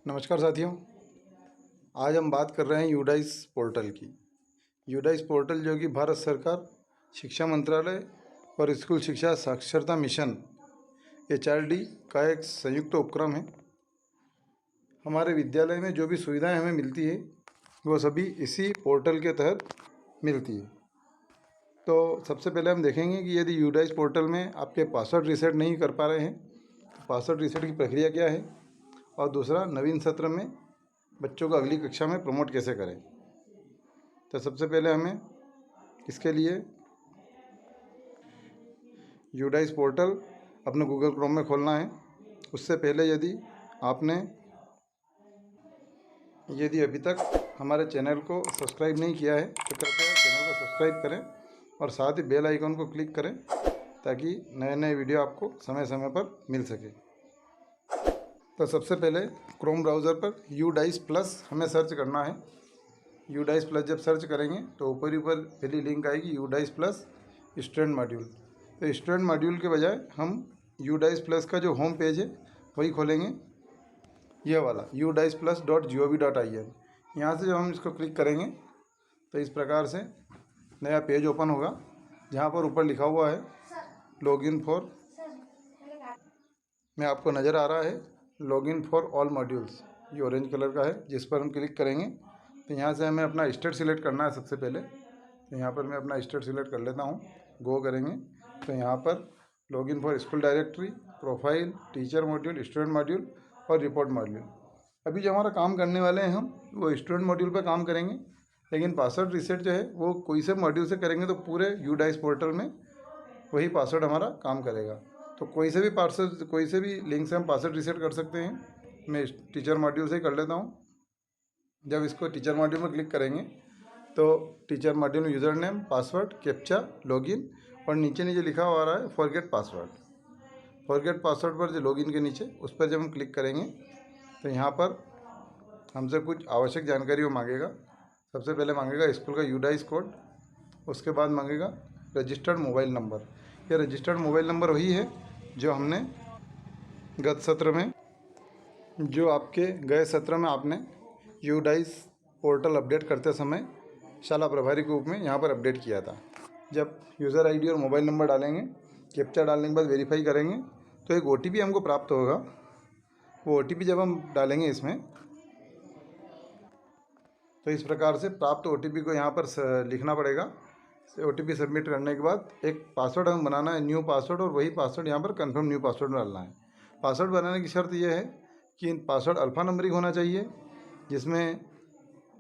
नमस्कार साथियों। आज हम बात कर रहे हैं यूडाइस पोर्टल की। यूडाइस पोर्टल जो कि भारत सरकार शिक्षा मंत्रालय और स्कूल शिक्षा साक्षरता मिशन HRD का एक संयुक्त उपक्रम है। हमारे विद्यालय में जो भी सुविधाएं हमें मिलती है वो सभी इसी पोर्टल के तहत मिलती है। तो सबसे पहले हम देखेंगे कि यदि यूडाइस पोर्टल में आपके पासवर्ड रीसेट नहीं कर पा रहे हैं तो पासवर्ड रीसेट की प्रक्रिया क्या है, और दूसरा नवीन सत्र में बच्चों को अगली कक्षा में प्रमोट कैसे करें। तो सबसे पहले हमें इसके लिए यूडाइस पोर्टल अपने गूगल क्रोम में खोलना है। उससे पहले यदि अभी तक हमारे चैनल को सब्सक्राइब नहीं किया है तो कृपया चैनल को सब्सक्राइब करें और साथ ही बेल आइकन को क्लिक करें ताकि नए नए वीडियो आपको समय समय पर मिल सके। तो सबसे पहले क्रोम ब्राउज़र पर यूडाइस प्लस हमें सर्च करना है। यूडाइस प्लस जब सर्च करेंगे तो ऊपर पहली लिंक आएगी यूडाइस प्लस स्टूडेंट मॉड्यूल। तो स्टूडेंट मॉड्यूल के बजाय हम यूडाइस प्लस का जो होम पेज है वही खोलेंगे, यह वाला udiceplus.gov.in। यहाँ से जब हम इसको क्लिक करेंगे तो इस प्रकार से नया पेज ओपन होगा, जहाँ पर ऊपर लिखा हुआ है लॉगिन फॉर, में आपको नज़र आ रहा है लॉगिन फॉर ऑल मॉड्यूल्स, ये ऑरेंज कलर का है, जिस पर हम क्लिक करेंगे तो यहाँ से हमें अपना स्टेट सिलेक्ट करना है सबसे पहले। तो यहाँ पर मैं अपना स्टेट सिलेक्ट कर लेता हूँ। गो करेंगे तो यहाँ पर login for school directory, profile, teacher module, student module और रिपोर्ट मॉड्यूल। अभी जो हमारा काम करने वाले हैं हम वो स्टूडेंट मॉड्यूल पर काम करेंगे, लेकिन पासवर्ड रीसेट जो है वो कोई से मॉड्यूल से करेंगे तो पूरे यूडाइस पोर्टल में वही पासवर्ड हमारा काम करेगा। तो कोई से भी लिंक से हम पासवर्ड रीसेट कर सकते हैं। मैं टीचर मॉड्यूल से ही कर लेता हूँ। जब इसको टीचर मॉड्यूल में क्लिक करेंगे तो टीचर मॉड्यूल में user name, password, captcha, login और नीचे लिखा हुआ आ रहा है फॉरगेट पासवर्ड। फॉरगेट पासवर्ड पर जो लॉगिन के नीचे उस पर जब हम क्लिक करेंगे तो यहाँ पर हमसे कुछ आवश्यक जानकारी वो मांगेगा। सबसे पहले मांगेगा स्कूल का यूडाइस कोड, उसके बाद मांगेगा रजिस्टर्ड मोबाइल नंबर। यह रजिस्टर्ड मोबाइल नंबर वही है जो हमने गए सत्र में आपने यूडाइस पोर्टल अपडेट करते समय शाला प्रभारी के रूप में यहाँ पर अपडेट किया था। जब यूज़र आईडी और मोबाइल नंबर डालेंगे, कैप्चा डालने के बाद वेरीफाई करेंगे तो एक OTP हमको प्राप्त होगा। वो OTP जब हम डालेंगे इसमें तो इस प्रकार से प्राप्त OTP को यहाँ पर लिखना पड़ेगा। OTP सबमिट करने के बाद एक पासवर्ड हमें बनाना है, न्यू पासवर्ड, और वही पासवर्ड यहाँ पर कंफर्म न्यू पासवर्ड डालना है। पासवर्ड बनाने की शर्त यह है कि पासवर्ड अल्फ़ा नंबरिंग होना चाहिए, जिसमें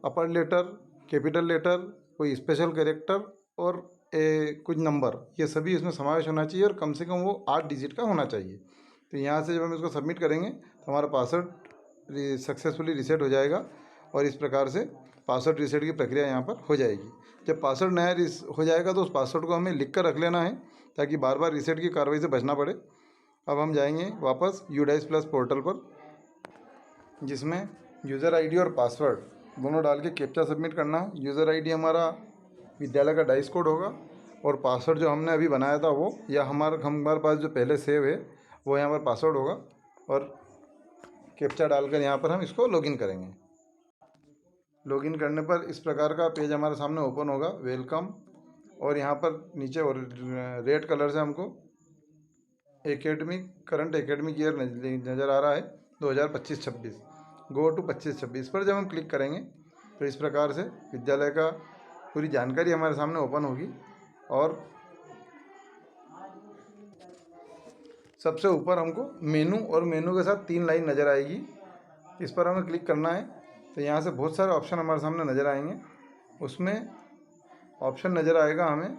अपर लेटर, कैपिटल लेटर, कोई स्पेशल कैरेक्टर और कुछ नंबर, ये सभी इसमें समावेश होना चाहिए और कम से कम वो 8 डिजिट का होना चाहिए। तो यहाँ से जब हम इसको सबमिट करेंगे तो हमारा पासवर्ड सक्सेसफुली रीसेट हो जाएगा और इस प्रकार से पासवर्ड रीसेट की प्रक्रिया यहाँ पर हो जाएगी। जब पासवर्ड नया हो जाएगा तो उस पासवर्ड को हमें लिख कर रख लेना है ताकि बार बार रीसेट की कार्रवाई से बचना पड़े। अब हम जाएंगे वापस यूडाइस प्लस पोर्टल पर, जिसमें यूज़र आईडी और पासवर्ड दोनों डाल के कैप्चा सबमिट करना है। यूज़र आईडी हमारा विद्यालय का डाइस कोड होगा और पासवर्ड जो हमने अभी बनाया था वो, या हमारे पास जो पहले सेव है वो यहाँ पर पासवर्ड होगा, और कैप्चा डालकर यहाँ पर हम इसको लॉगिन करेंगे। लॉगिन करने पर इस प्रकार का पेज हमारे सामने ओपन होगा, वेलकम, और यहाँ पर नीचे और रेड कलर से हमको करंट एकेडमिक ईयर नज़र आ रहा है 2025-26, गो टू 25-26 पर जब हम क्लिक करेंगे तो इस प्रकार से विद्यालय का पूरी जानकारी हमारे सामने ओपन होगी। और सबसे ऊपर हमको मेनू और मेनू के साथ 3 लाइन नज़र आएगी, इस पर हमें क्लिक करना है। तो यहाँ से बहुत सारे ऑप्शन हमारे सामने नज़र आएंगे। उसमें ऑप्शन नज़र आएगा हमें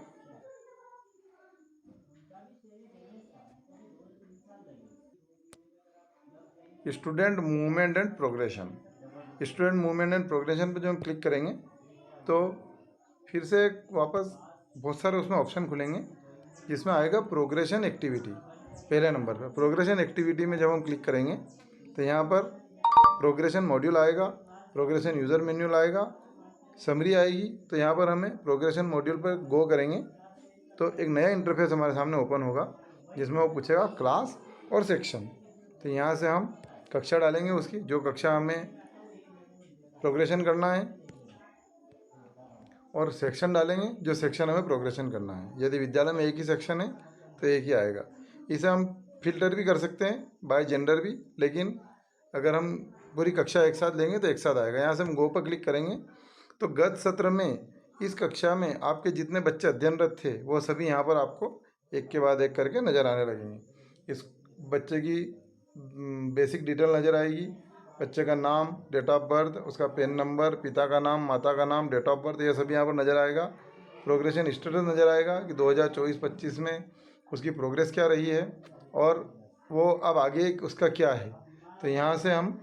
student movement and progression. Student movement and progression पर जब हम क्लिक करेंगे तो फिर से वापस बहुत सारे उसमें ऑप्शन खुलेंगे, जिसमें आएगा प्रोग्रेशन एक्टिविटी। पहले नंबर पर प्रोग्रेशन एक्टिविटी में जब हम क्लिक करेंगे तो यहाँ पर प्रोग्रेशन मॉड्यूल आएगा, प्रोग्रेशन यूज़र मैन्यूअल आएगा, समरी आएगी। तो यहाँ पर हमें प्रोग्रेशन मॉड्यूल पर गो करेंगे तो एक नया इंटरफेस हमारे सामने ओपन होगा, जिसमें वो पूछेगा क्लास और सेक्शन। तो यहाँ से हम कक्षा डालेंगे उसकी, जो कक्षा हमें प्रोग्रेशन करना है, और सेक्शन डालेंगे जो सेक्शन हमें प्रोग्रेशन करना है। यदि विद्यालय में एक ही सेक्शन है तो एक ही आएगा। इसे हम फिल्टर भी कर सकते हैं बाय जेंडर भी, लेकिन अगर हम पूरी कक्षा एक साथ लेंगे तो एक साथ आएगा। यहाँ से हम गो पर क्लिक करेंगे तो गत सत्र में इस कक्षा में आपके जितने बच्चे अध्ययनरत थे वो सभी यहाँ पर आपको एक के बाद एक करके नज़र आने लगेंगे। इस बच्चे की बेसिक डिटेल नज़र आएगी, बच्चे का नाम, डेट ऑफ बर्थ, उसका पेन नंबर, पिता का नाम, माता का नाम, डेट ऑफ बर्थ, ये सभी यहाँ पर नज़र आएगा। प्रोग्रेशन स्टेटस नज़र आएगा कि 2024-25 में उसकी प्रोग्रेस क्या रही है और वो अब आगे उसका क्या है। तो यहाँ से हम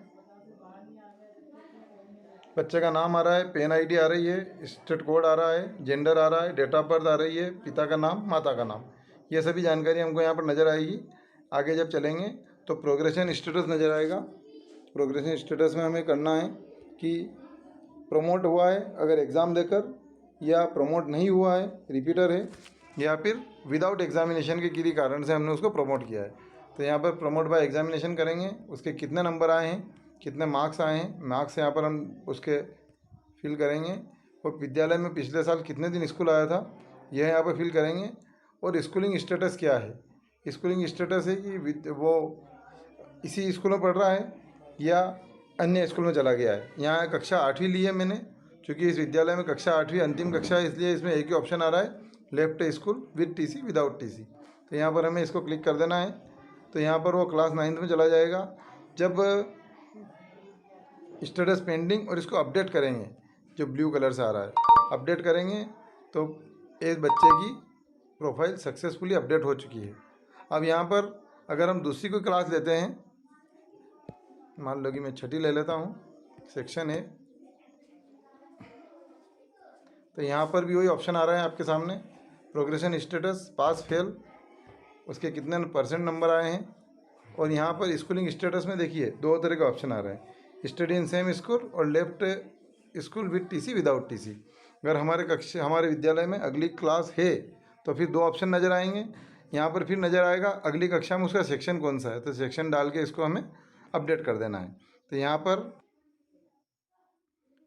बच्चे का नाम आ रहा है, पेन आईडी आ रही है, स्टेट कोड आ रहा है, जेंडर आ रहा है, डेट ऑफ बर्थ आ रही है, पिता का नाम, माता का नाम, ये सभी जानकारी हमको यहाँ पर नज़र आएगी। आगे जब चलेंगे तो प्रोग्रेशन स्टेटस नज़र आएगा। प्रोग्रेशन स्टेटस में हमें करना है कि प्रमोट हुआ है अगर एग्ज़ाम देकर, या प्रमोट नहीं हुआ है, रिपीटर है, या फिर विदाउट एग्जामिनेशन के किसी कारण से हमने उसको प्रमोट किया है। तो यहाँ पर प्रमोट बाय एग्जामिनेशन करेंगे, उसके कितने नंबर आए हैं, कितने मार्क्स आए हैं, मार्क्स यहाँ पर हम उसके फिल करेंगे। और विद्यालय में पिछले साल कितने दिन स्कूल आया था यह यहाँ पर फिल करेंगे। और स्कूलिंग स्टेटस क्या है, स्कूलिंग स्टेटस है कि वो इसी स्कूल में पढ़ रहा है या अन्य स्कूल में चला गया है। यहाँ कक्षा 8वीं ली है मैंने, क्योंकि इस विद्यालय में कक्षा 8वीं अंतिम कक्षा है, इसलिए इसमें एक ही ऑप्शन आ रहा है, left school with TC, without TC. तो यहाँ पर हमें इसको क्लिक कर देना है। तो यहाँ पर वो क्लास 9th में चला जाएगा। जब स्टेटस पेंडिंग और इसको अपडेट करेंगे, जो ब्लू कलर से आ रहा है, अपडेट करेंगे तो इस बच्चे की प्रोफाइल सक्सेसफुली अपडेट हो चुकी है। अब यहाँ पर अगर हम दूसरी कोई क्लास लेते हैं, मान लो कि मैं 6ठी ले लेता हूँ, सेक्शन है, तो यहाँ पर भी वही ऑप्शन आ रहा है आपके सामने, प्रोग्रेशन स्टेटस, पास फेल, उसके कितने % नंबर आए हैं। और यहाँ पर स्कूलिंग स्टेटस में देखिए 2 तरह का ऑप्शन आ रहा है, स्टडी इन सेम स्कूल और left school with TC, without TC. अगर हमारे विद्यालय में अगली क्लास है तो फिर 2 ऑप्शन नज़र आएंगे। यहाँ पर फिर नज़र आएगा अगली कक्षा में उसका सेक्शन कौन सा है, तो सेक्शन डाल के इसको हमें अपडेट कर देना है। तो यहाँ पर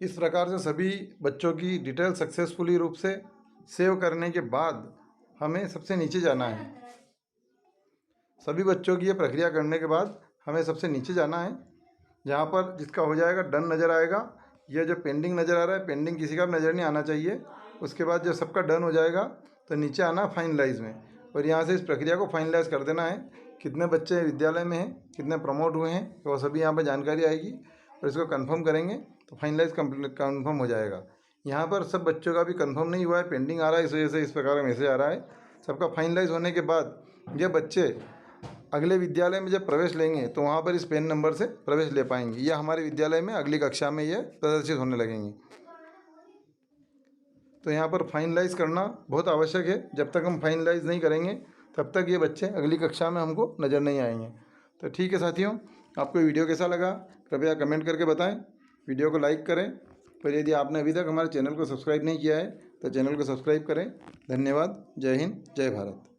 इस प्रकार से सभी बच्चों की डिटेल सक्सेसफुली रूप से सेव करने के बाद हमें सबसे नीचे जाना है। सभी बच्चों की ये प्रक्रिया करने के बाद हमें सबसे नीचे जाना है, जहाँ पर जिसका हो जाएगा डन नज़र आएगा। ये जो पेंडिंग नज़र आ रहा है, पेंडिंग किसी का भी नज़र नहीं आना चाहिए। उसके बाद जब सबका डन हो जाएगा तो नीचे आना फाइनलाइज में, और यहाँ से इस प्रक्रिया को फाइनलाइज कर देना है। कितने बच्चे विद्यालय में हैं, कितने प्रमोट हुए हैं, वो सभी यहाँ पर जानकारी आएगी, और इसको कंफर्म करेंगे तो फाइनलाइज कंफर्म हो जाएगा। यहाँ पर सब बच्चों का भी कंफर्म नहीं हुआ है, पेंडिंग आ रहा है, इस वजह से इस प्रकार का मैसेज आ रहा है। सबका फाइनलाइज होने के बाद ये बच्चे अगले विद्यालय में जब प्रवेश लेंगे तो वहाँ पर इस पेन नंबर से प्रवेश ले पाएंगे, या हमारे विद्यालय में अगली कक्षा में ये प्रदर्शित होने लगेंगे। तो यहाँ पर फाइनलाइज करना बहुत आवश्यक है। जब तक हम फाइनलाइज नहीं करेंगे तब तक ये बच्चे अगली कक्षा में हमको नज़र नहीं आएंगे। तो ठीक है साथियों, आपको वीडियो कैसा लगा कृपया कमेंट करके बताएं, वीडियो को लाइक करें। पर यदि आपने अभी तक हमारे चैनल को सब्सक्राइब नहीं किया है तो चैनल को सब्सक्राइब करें। धन्यवाद। जय हिंद, जय भारत।